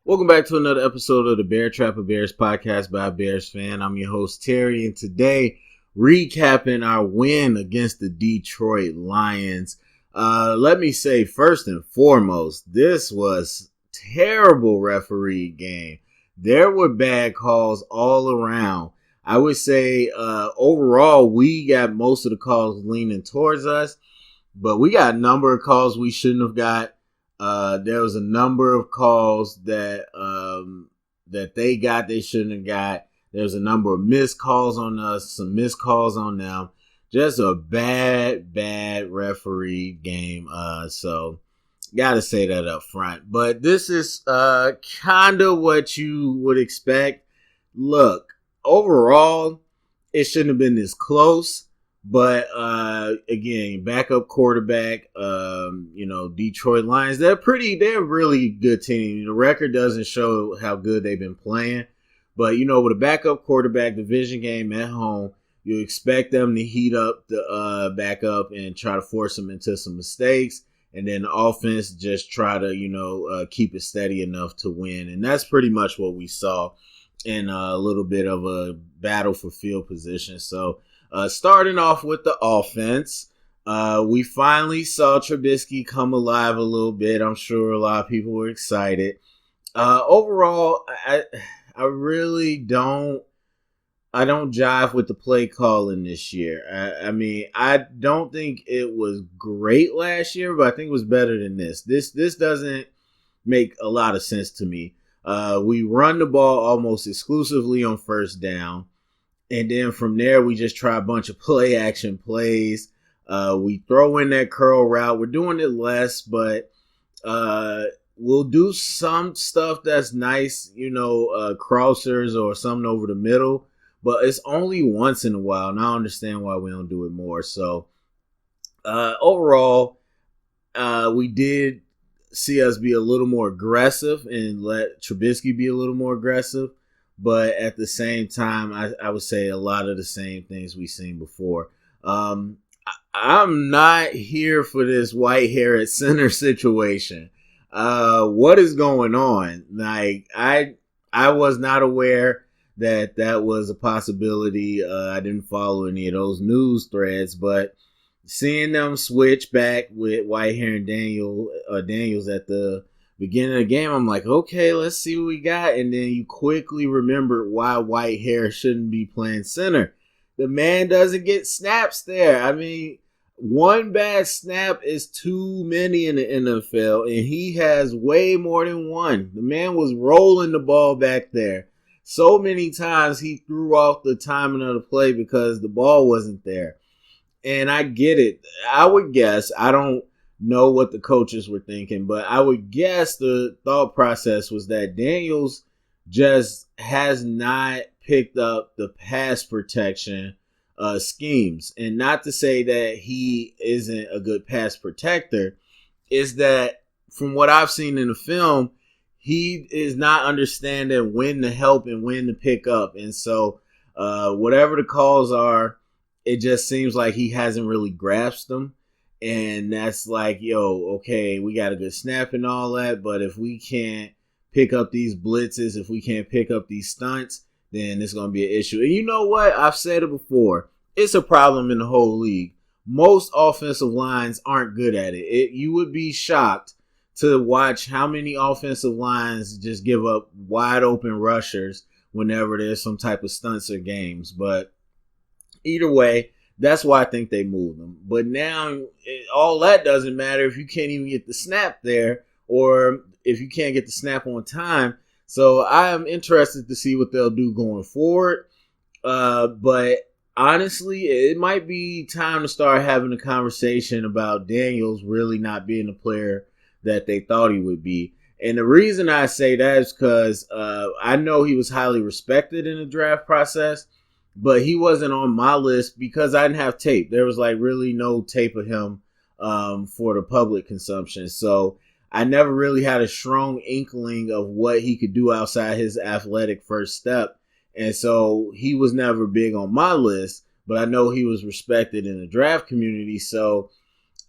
Welcome back to another episode of the Bear Trap of Bears podcast by a Bears fan. I'm your host, Terry, and today, recapping our win against the Detroit Lions. Let me say, first and foremost, this was terrible referee game. There were bad calls all around. I would say, overall, we got most of the calls leaning towards us, but we got a number of calls we shouldn't have got. There was a number of calls that they got they shouldn't have got. There was a number of missed calls on us, some missed calls on them. Just a bad referee game. So gotta say that up front. But this is kind of what you would expect. Look, overall, it shouldn't have been this close. But, again, backup quarterback, Detroit Lions, they're a really good team. The record doesn't show how good they've been playing. But, with a backup quarterback, division game at home, you expect them to heat up the backup and try to force them into some mistakes. And then the offense just try to, keep it steady enough to win. And that's pretty much what we saw in a little bit of a battle for field position. So, starting off with the offense, we finally saw Trubisky come alive a little bit. I'm sure a lot of people were excited. Overall, I really don't jive with the play calling this year. I don't think it was great last year, but I think it was better than this. This doesn't make a lot of sense to me. We run the ball almost exclusively on first down. And then from there, we just try a bunch of play action plays. We throw in that curl route. We're doing it less, but we'll do some stuff that's nice, crossers or something over the middle. But it's only once in a while, and I understand why we don't do it more. So overall, we did see us be a little more aggressive and let Trubisky be a little more aggressive. But at the same time, I would say a lot of the same things we've seen before. I'm not here for this white hair at center situation. What is going on? Like, I was not aware that was a possibility. I didn't follow any of those news threads, but seeing them switch back with Whitehair and Daniels at the beginning of the game, I'm like, okay, let's see what we got. And then you quickly remember why Whitehair shouldn't be playing center. The man doesn't get snaps there. I mean, one bad snap is too many in the NFL, and he has way more than one. The man was rolling the ball back there. So many times he threw off the timing of the play because the ball wasn't there. And I get it. I would guess, I don't know what the coaches were thinking, but I would guess the thought process was that Daniels just has not picked up the pass protection schemes. And not to say that he isn't a good pass protector, is that from what I've seen in the film, he is not understanding when to help and when to pick up. And so whatever the calls are, it just seems like he hasn't really grasped them. And that's like, okay, we got a good snap and all that, but if we can't pick up these blitzes, if we can't pick up these stunts, then it's going to be an issue. And you know what? I've said it before. It's a problem in the whole league. Most offensive lines aren't good at it. You would be shocked to watch how many offensive lines just give up wide open rushers whenever there's some type of stunts or games. But either way, that's why I think they moved him. But now all that doesn't matter if you can't even get the snap there or if you can't get the snap on time. So I am interested to see what they'll do going forward. But honestly, it might be time to start having a conversation about Daniels really not being the player that they thought he would be. And the reason I say that is because I know he was highly respected in the draft process. But he wasn't on my list because I didn't have tape. There was like really no tape of him for the public consumption. So I never really had a strong inkling of what he could do outside his athletic first step. And so he was never big on my list, but I know he was respected in the draft community. So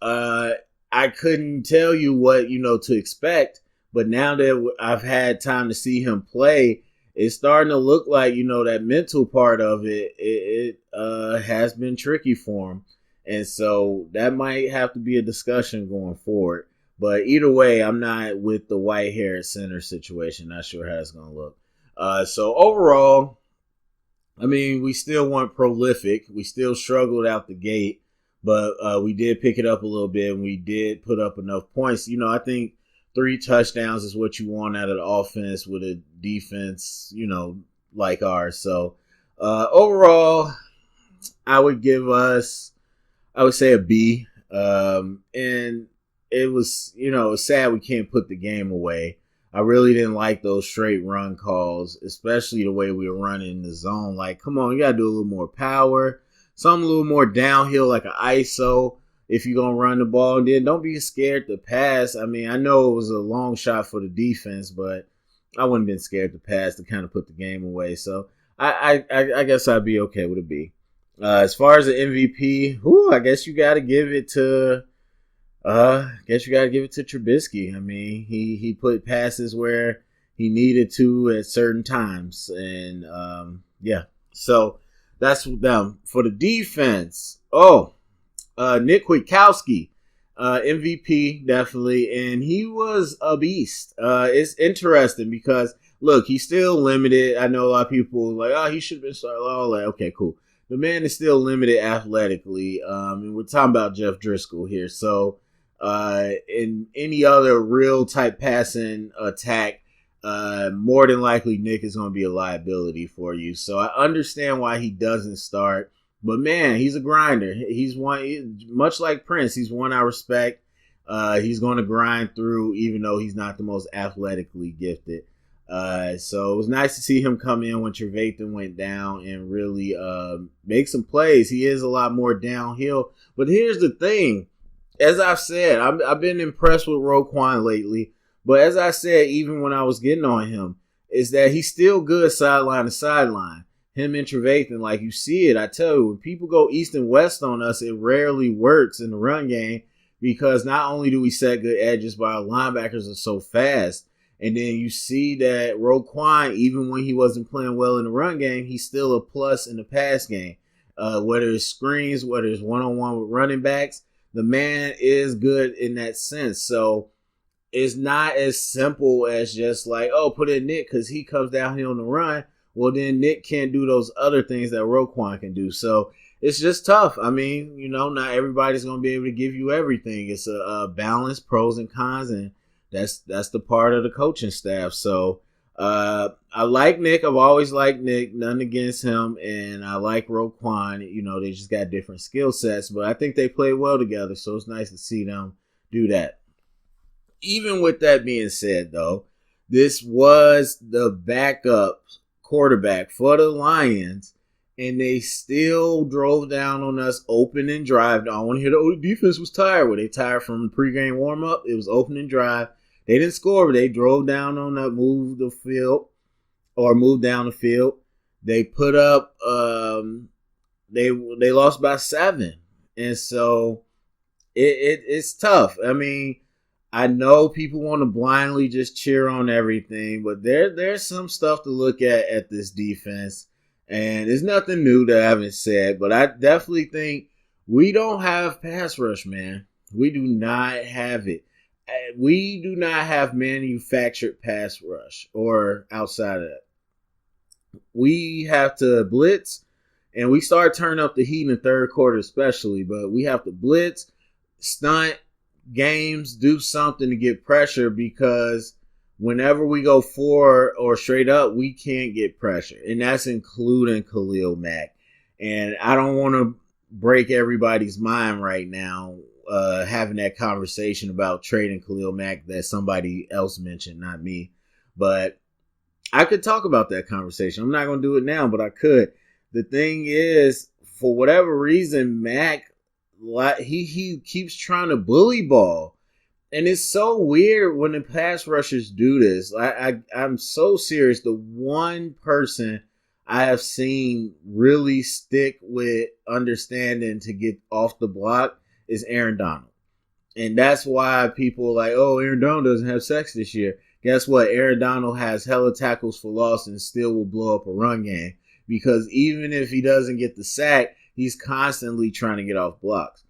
I couldn't tell you what, to expect. But now that I've had time to see him play, it's starting to look like, that mental part of it has been tricky for him. And so that might have to be a discussion going forward. But either way, I'm not with the white hair center situation. Not sure how it's going to look. So overall, I mean, we still weren't prolific. We still struggled out the gate, but we did pick it up a little bit, and we did put up enough points. I think 3 touchdowns is what you want out of the offense with a defense, like ours. So overall, I would say a B. And it was, it was sad we can't put the game away. I really didn't like those straight run calls, especially the way we were running the zone. Like, come on, you got to do a little more power, something a little more downhill, like an ISO if you're going to run the ball. And then don't be scared to pass. I mean, I know it was a long shot for the defense, but I wouldn't have been scared to pass to kind of put the game away. So I guess I'd be okay with a B. As far as the MVP, I guess you got to give it to Trubisky. I mean, he put passes where he needed to at certain times, and yeah. So that's them for the defense. Nick Kwiatkowski, MVP definitely, and he was a beast. It's interesting because look, he's still limited. I know a lot of people like, he should have been started. All that. Okay, cool. The man is still limited athletically, and we're talking about Jeff Driscoll here. So in any other real type passing attack, more than likely Nick is going to be a liability for you. So I understand why he doesn't start. But man, he's a grinder. He's one, much like Prince. He's one I respect. He's going to grind through, even though he's not the most athletically gifted. So it was nice to see him come in when Trevathan went down and really make some plays. He is a lot more downhill. But here's the thing. As I've said, I've been impressed with Roquan lately. But as I said, even when I was getting on him, is that he's still good sideline to sideline. Him and Trevathan, like you see it, I tell you, when people go east and west on us, it rarely works in the run game because not only do we set good edges, but our linebackers are so fast. And then you see that Roquan, even when he wasn't playing well in the run game, he's still a plus in the pass game. Whether it's screens, whether it's one-on-one with running backs, the man is good in that sense. So it's not as simple as just like, put in Nick because he comes down here on the run. Well, then Nick can't do those other things that Roquan can do. So it's just tough. I mean, not everybody's going to be able to give you everything. It's a balance, pros and cons, and that's the part of the coaching staff. So I like Nick. I've always liked Nick. Nothing against him. And I like Roquan. They just got different skill sets. But I think they play well together. So it's nice to see them do that. Even with that being said, though, this was the backup quarterback for the Lions, and they still drove down on us opening drive. I don't want to hear the defense was tired. Were they tired from the pregame warm-up? It was opening drive. They didn't score, but they drove down on that, moved down the field. They put up they lost by 7. And so it's tough. I mean, I know people want to blindly just cheer on everything, but there's some stuff to look at this defense. And there's nothing new that I haven't said, but I definitely think we don't have pass rush, man. We do not have it. We do not have manufactured pass rush or outside of that. We have to blitz, and we start turning up the heat in the third quarter especially, but we have to blitz, stunt, games, do something to get pressure because whenever we go forward or straight up, we can't get pressure. And that's including Khalil Mack. And I don't want to break everybody's mind right now having that conversation about trading Khalil Mack that somebody else mentioned, not me. But I could talk about that conversation. I'm not going to do it now, but I could. The thing is, for whatever reason, Mack, he keeps trying to bully ball. And it's so weird when the pass rushers do this. I'm so serious. The one person I have seen really stick with understanding to get off the block is Aaron Donald. And that's why people are like, oh, Aaron Donald doesn't have sacks this year. Guess what? Aaron Donald has hella tackles for loss and still will blow up a run game. Because even if he doesn't get the sack, he's constantly trying to get off blocks.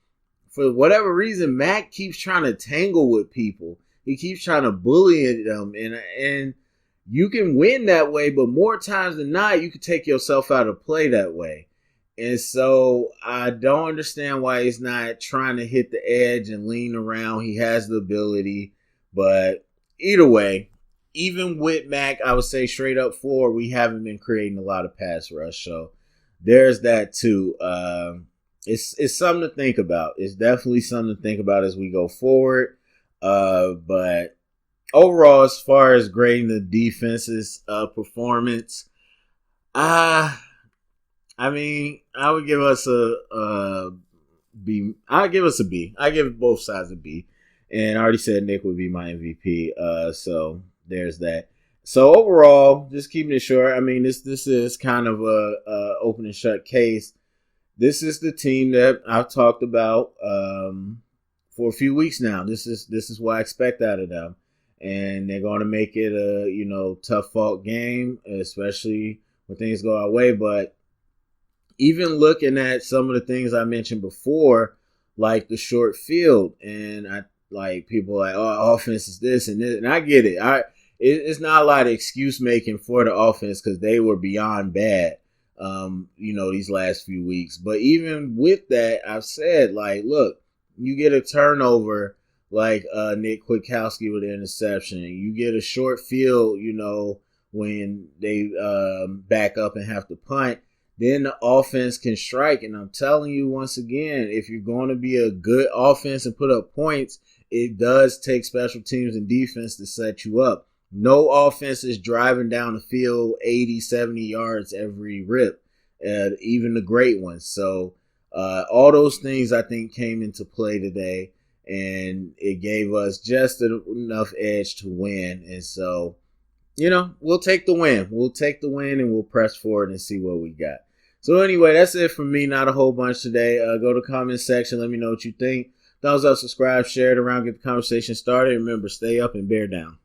For whatever reason, Mac keeps trying to tangle with people. He keeps trying to bully them. And you can win that way, but more times than not, you can take yourself out of play that way. And so I don't understand why he's not trying to hit the edge and lean around. He has the ability. But either way, even with Mac, I would say straight up floor, we haven't been creating a lot of pass rush. So there's that too. It's something to think about. It's definitely something to think about as we go forward. But overall, as far as grading the defense's performance, I mean, I would give us a B. I'd give us a B. I give both sides a B. And I already said Nick would be my MVP. So there's that. So overall, just keeping it short. I mean, this is kind of a open and shut case. This is the team that I've talked about for a few weeks now. This is what I expect out of them, and they're going to make it a tough fought game, especially when things go our way. But even looking at some of the things I mentioned before, like the short field, and I like people like, oh, offense is this and this, and I get it. It's not a lot of excuse making for the offense because they were beyond bad, these last few weeks. But even with that, I've said, like, look, you get a turnover like Nick Kwiatkowski with an interception. You get a short field, when they back up and have to punt. Then the offense can strike. And I'm telling you once again, if you're going to be a good offense and put up points, it does take special teams and defense to set you up. No offense is driving down the field 80, 70 yards every rip, even the great ones. So all those things I think came into play today, and it gave us just enough edge to win. And so, we'll take the win. We'll take the win and we'll press forward and see what we got. So anyway, that's it for me. Not a whole bunch today. Go to the comment section. Let me know what you think. Thumbs up, subscribe, share it around, get the conversation started. Remember, stay up and bear down.